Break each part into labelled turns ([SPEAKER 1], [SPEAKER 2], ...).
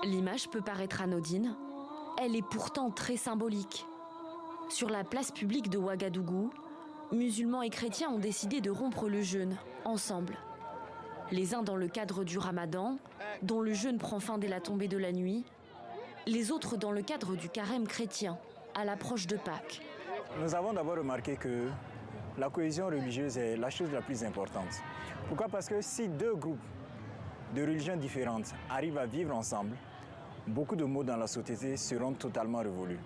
[SPEAKER 1] L'image peut paraître anodine, elle est pourtant très symbolique. Sur la place publique de Ouagadougou, musulmans et chrétiens ont décidé de rompre le jeûne, ensemble. Les uns dans le cadre du Ramadan, dont le jeûne prend fin dès la tombée de la nuit, les autres dans le cadre du carême chrétien, à l'approche de Pâques.
[SPEAKER 2] Nous avons d'abord remarqué que la cohésion religieuse est la chose la plus importante. Pourquoi? Parce que si deux groupes de religions différentes arrivent à vivre ensemble, beaucoup de maux dans la société seront totalement révolus.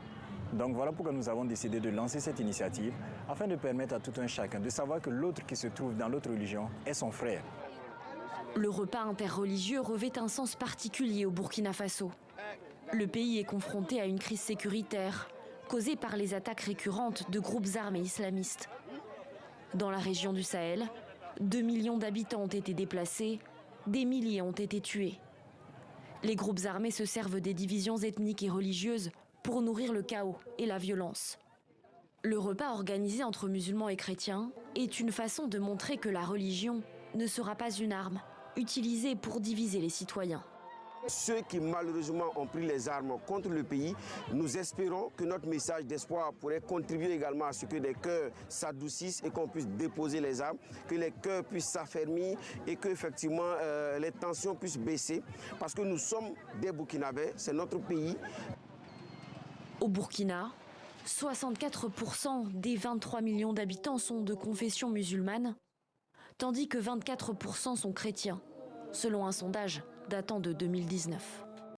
[SPEAKER 2] Donc voilà pourquoi nous avons décidé de lancer cette initiative afin de permettre à tout un chacun de savoir que l'autre qui se trouve dans l'autre religion est son frère.
[SPEAKER 1] Le repas interreligieux revêt un sens particulier au Burkina Faso. Le pays est confronté à une crise sécuritaire causée par les attaques récurrentes de groupes armés islamistes. Dans la région du Sahel, 2 millions d'habitants ont été déplacés, des milliers ont été tués. Les groupes armés se servent des divisions ethniques et religieuses pour nourrir le chaos et la violence. Le repas organisé entre musulmans et chrétiens est une façon de montrer que la religion ne sera pas une arme utilisée pour diviser les citoyens.
[SPEAKER 3] Ceux qui malheureusement ont pris les armes contre le pays, nous espérons que notre message d'espoir pourrait contribuer également à ce que les cœurs s'adoucissent et qu'on puisse déposer les armes, que les cœurs puissent s'affermir et que effectivement les tensions puissent baisser. Parce que nous sommes des Burkinabés, c'est notre pays.
[SPEAKER 1] Au Burkina, 64% des 23 millions d'habitants sont de confession musulmane, tandis que 24% sont chrétiens, selon un sondage datant de 2019.